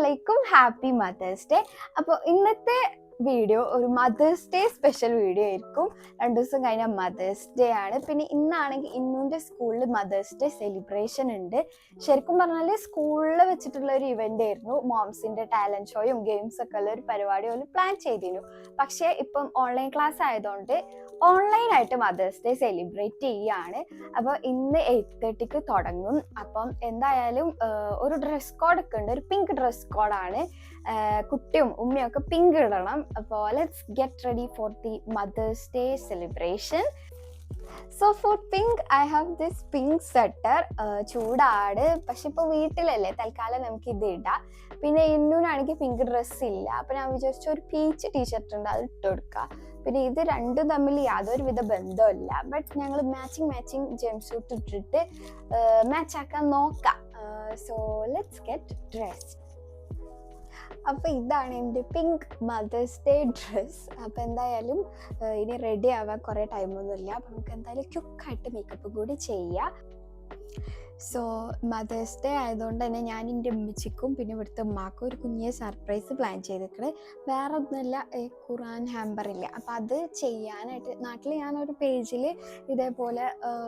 അലൈക്കും, happy mothers day. അപ്പോൾ ഇന്നത്തെ വീഡിയോ ഒരു മദേഴ്സ് ഡേ സ്പെഷ്യൽ വീഡിയോ ആയിരിക്കും. 2 ദിവസം കഴിഞ്ഞാൽ മദേഴ്സ് ഡേ ആണ്. പിന്നെ ഇന്നാണെങ്കിൽ ഇന്നുൻ്റെ സ്കൂളിൽ മദേഴ്സ് ഡേ സെലിബ്രേഷൻ ഉണ്ട്. ശരിക്കും പറഞ്ഞാൽ സ്കൂളിൽ വെച്ചിട്ടുള്ള ഒരു ഇവൻ്റ് ആയിരുന്നു. മോംസിൻ്റെ ടാലൻറ്റ് ഷോയും ഗെയിംസ് ഒക്കെ ഉള്ള ഒരു പരിപാടി പോലും പ്ലാൻ ചെയ്തിരുന്നു. പക്ഷേ ഇപ്പം ഓൺലൈൻ ക്ലാസ് ആയതുകൊണ്ട് ഓൺലൈനായിട്ട് മദേഴ്സ് ഡേ സെലിബ്രേറ്റ് ചെയ്യുകയാണ്. അപ്പോൾ ഇന്ന് 8:30 തുടങ്ങും. അപ്പം എന്തായാലും ഒരു ഡ്രസ് കോഡൊക്കെ ഉണ്ട്. ഒരു പിങ്ക് ഡ്രസ് കോഡാണ്. കുട്ടിയും ഉമ്മയും ഒക്കെ പിങ്ക് ഇടണം. അപ്പോൾ let's get ready for the Mother's Day celebration. So for pink I have this pink sweater. ചൂടാട്, പക്ഷെ ഇപ്പോൾ വീട്ടിലല്ലേ, തൽക്കാലം നമുക്ക് ഇത് ഇടാം. പിന്നെ ഇന്നൂനാണെങ്കിൽ പിങ്ക് ഡ്രസ്സ് ഇല്ല. അപ്പം ഞാൻ വിചാരിച്ചു ഒരു പീച്ച് ടീഷർട്ട് ഉണ്ട്, അത് ഇട്ട് കൊടുക്കുക. പിന്നെ ഇത് രണ്ടും തമ്മിൽ യാതൊരു വിധ ബന്ധമില്ല. ബട്ട് ഞങ്ങൾ മാച്ചിങ് ജെം സൂട്ട് ഇട്ടിട്ട് മാച്ചാക്കാൻ നോക്കാം. So let's get dress. അപ്പോൾ ഇതാണ് എൻ്റെ പിങ്ക് മദേഴ്സ് ഡേ ഡ്രസ്സ്. അപ്പോൾ എന്തായാലും ഇനി റെഡി ആവാൻ കുറേ ടൈമൊന്നുമില്ല. അപ്പോൾ നമുക്ക് എന്തായാലും ക്വിക്കായിട്ട് മേക്കപ്പ് കൂടി ചെയ്യാം. സോ മദേഴ്സ് ഡേ ആയതുകൊണ്ട് തന്നെ ഞാൻ എൻ്റെ ഉമ്മച്ചിക്കും പിന്നെ ഇവിടുത്തെ ഉമ്മാക്കും ഒരു കുഞ്ഞിയെ സർപ്രൈസ് പ്ലാൻ ചെയ്തിട്ട് വേറെ ഒന്നുമില്ല, ഖുറാൻ ഹാമ്പറില്ല. അപ്പോൾ അത് ചെയ്യാനായിട്ട് നാട്ടിൽ ഞാനൊരു പേജിൽ ഇതേപോലെ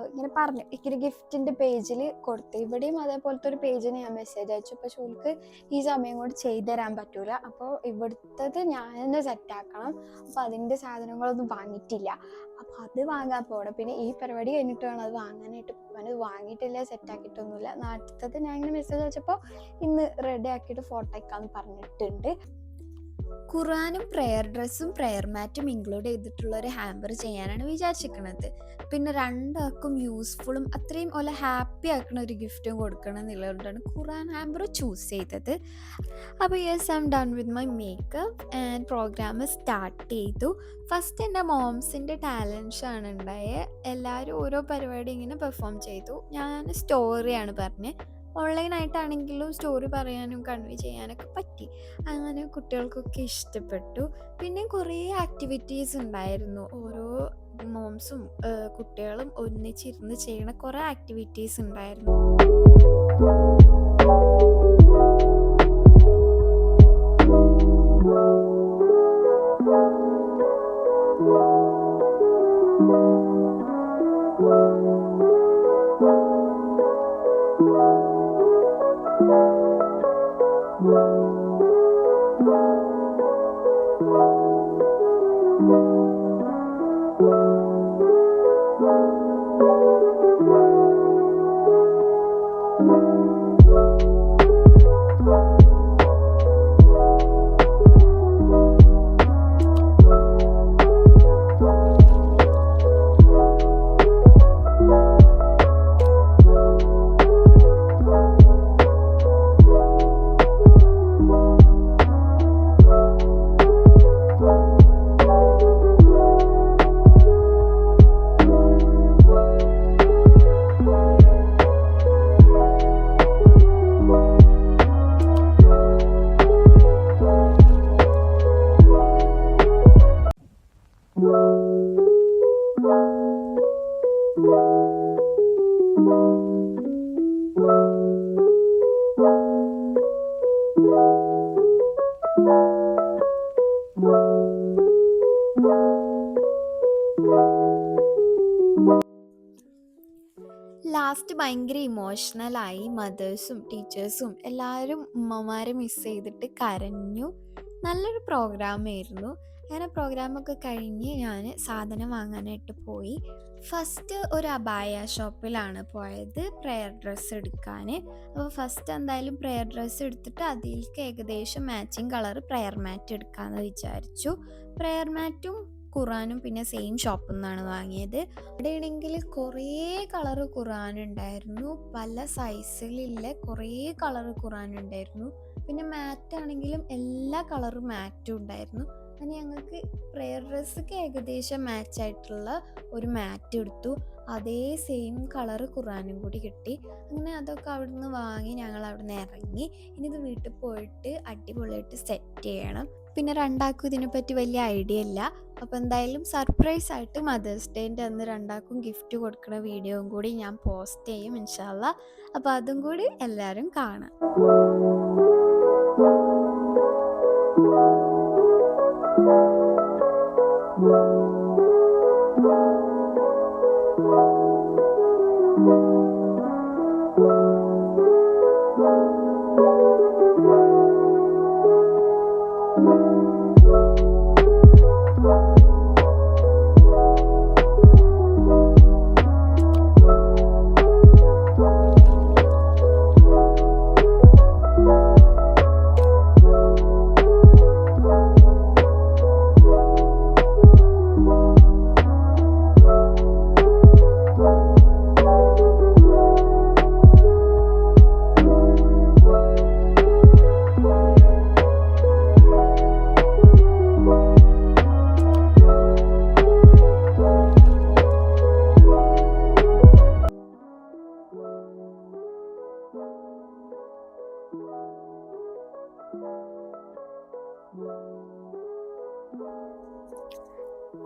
ഇങ്ങനെ പറഞ്ഞു, എനിക്കൊരു ഗിഫ്റ്റിൻ്റെ പേജിൽ കൊടുത്തു. ഇവിടെയും അതേപോലത്തെ ഒരു പേജിന് ഞാൻ മെസ്സേജ് അയച്ചു. പക്ഷെ ഓൾക്ക് ഈ സമയം കൊണ്ട് ചെയ്തു തരാൻ പറ്റൂല. അപ്പോൾ ഇവിടുത്തത് ഞാൻ തന്നെ സെറ്റാക്കണം. അപ്പോൾ അതിൻ്റെ സാധനങ്ങളൊന്നും വാങ്ങിയിട്ടില്ല. അപ്പോൾ അത് വാങ്ങാൻ പോകണം. പിന്നെ ഈ പരിപാടി കഴിഞ്ഞിട്ട് വേണം അത് വാങ്ങാനായിട്ട്. അത് വാങ്ങിയിട്ടില്ല, സെറ്റാക്കിയിട്ടൊന്നുമില്ല. നാട്ടിലത്തത് ഞാൻ ഇങ്ങനെ മെസ്സേജ് അയച്ചപ്പോൾ ഇന്ന് റെഡി ആക്കിയിട്ട് ഫോട്ടോ അയക്കാമെന്ന് പറഞ്ഞിട്ടുണ്ട്. ഖുറാനും പ്രെയർ ഡ്രസ്സും പ്രെയർ മാറ്റും ഇൻക്ലൂഡ് ചെയ്തിട്ടുള്ള ഒരു ഹാമ്പർ ചെയ്യാനാണ് വിചാരിച്ചിരിക്കുന്നത്. പിന്നെ രണ്ടാൾക്കും യൂസ്ഫുള്ളും അത്രയും പോലെ ഹാപ്പി ആക്കുന്ന ഒരു ഗിഫ്റ്റും കൊടുക്കണം എന്നുള്ളതുകൊണ്ടാണ് ഖുറാൻ ഹാമ്പർ ചൂസ് ചെയ്തത്. അപ്പോൾ yes, I'm done with my makeup and program start ചെയ്തു. ഫസ്റ്റ് എൻ്റെ മോംസിൻ്റെ ടാലൻറ്റ്സ് ആണ് ഉണ്ടായത്. എല്ലാവരും ഓരോ പരിപാടി ഇങ്ങനെ പെർഫോം ചെയ്തു. ഞാൻ സ്റ്റോറിയാണ് പറഞ്ഞത്. ഓൺലൈനായിട്ടാണെങ്കിലും സ്റ്റോറി പറയാനും കൺവേ ചെയ്യാനൊക്കെ പറ്റി. അങ്ങനെ കുട്ടികൾക്കൊക്കെ ഇഷ്ടപ്പെട്ടു. പിന്നെ കുറേ ആക്ടിവിറ്റീസ് ഉണ്ടായിരുന്നു. ഓരോ മോംസും കുട്ടികളും ഒന്നിച്ചിരുന്ന് ചെയ്യണ കുറേ ആക്ടിവിറ്റീസ് ഉണ്ടായിരുന്നു. ലാസ്റ്റ് ഭയങ്കര ഇമോഷണലായി. മദേഴ്സും ടീച്ചേഴ്സും എല്ലാവരും ഉമ്മമാരെ മിസ് ചെയ്തിട്ട് കരഞ്ഞു. നല്ലൊരു പ്രോഗ്രാമായിരുന്നു. അങ്ങനെ പ്രോഗ്രാമൊക്കെ കഴിഞ്ഞ് ഞാൻ സാധനം വാങ്ങാനായിട്ട് പോയി. ഫസ്റ്റ് ഒരു അബായ ഷോപ്പിലാണ് പോയത് പ്രെയർ ഡ്രസ്സ് എടുക്കാൻ. അപ്പോൾ ഫസ്റ്റ് എന്തായാലും പ്രെയർ ഡ്രസ്സ് എടുത്തിട്ട് അതിലേക്ക് ഏകദേശം മാച്ചിങ് കളർ പ്രെയർ മാറ്റ് എടുക്കാമെന്ന് വിചാരിച്ചു. പ്രെയർ മാറ്റും ഖുറാനും പിന്നെ സെയിം ഷോപ്പിൽ നിന്നാണ് വാങ്ങിയത്. അവിടെ ആണെങ്കിൽ കുറേ കളറ് ഖുറാൻ ഉണ്ടായിരുന്നു. പല സൈസിലുള്ള കുറേ കളറ് ഖുറാൻ ഉണ്ടായിരുന്നു. പിന്നെ മാറ്റാണെങ്കിലും എല്ലാ കളറും മാറ്റും ഉണ്ടായിരുന്നു. അങ്ങനെ ഞങ്ങൾക്ക് പ്രെയർ ഡ്രസ്സൊക്കെ ഏകദേശം മാച്ചായിട്ടുള്ള ഒരു മാറ്റ് എടുത്തു. അതേ സെയിം കളറ് ഖുറാനും കൂടി കിട്ടി. അങ്ങനെ അതൊക്കെ അവിടെ നിന്ന് വാങ്ങി ഞങ്ങൾ അവിടെ നിന്ന് ഇറങ്ങി. ഇനി ഇത് വീട്ടിൽ പോയിട്ട് അടിപൊളിയായിട്ട് സെറ്റ് ചെയ്യണം. പിന്നെ രണ്ടാൾക്കും ഇതിനെപ്പറ്റി വലിയ ഐഡിയ ഇല്ല. അപ്പോൾ എന്തായാലും സർപ്രൈസ് ആയിട്ട് മദേഴ്സ് ഡേൻ്റെ അന്ന് രണ്ടാൾക്കും ഗിഫ്റ്റ് കൊടുക്കുന്ന വീഡിയോയും കൂടി ഞാൻ പോസ്റ്റ് ചെയ്യും ഇൻഷാ അല്ലാ. അപ്പോൾ അതും കൂടി എല്ലാവരും കാണാം.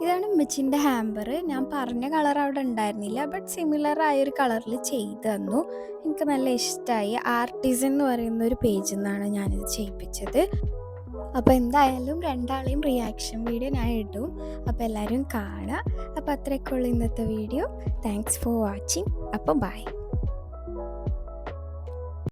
ഇതാണ് ഉമ്മച്ചിൻ്റെ ഹാമ്പർ. ഞാൻ പറഞ്ഞ കളർ അവിടെ ഉണ്ടായിരുന്നില്ല, ബട്ട് സിമിലർ ആയൊരു കളറിൽ ചെയ്തു തന്നു. എനിക്ക് നല്ല ഇഷ്ടമായി. ആർട്ടിസൻ എന്ന് പറയുന്ന ഒരു പേജിൽ നിന്നാണ് ഞാനിത് ചെയ്യിപ്പിച്ചത്. അപ്പോൾ എന്തായാലും രണ്ടാളെയും റിയാക്ഷൻ വീഡിയോ ഞാൻ ഇടും, അപ്പോൾ എല്ലാവരും കാണുക. അപ്പോൾ അത്രയൊക്കെ ഉള്ളൂ ഇന്നത്തെ വീഡിയോ. Thanks for watching. അപ്പോൾ ബൈ.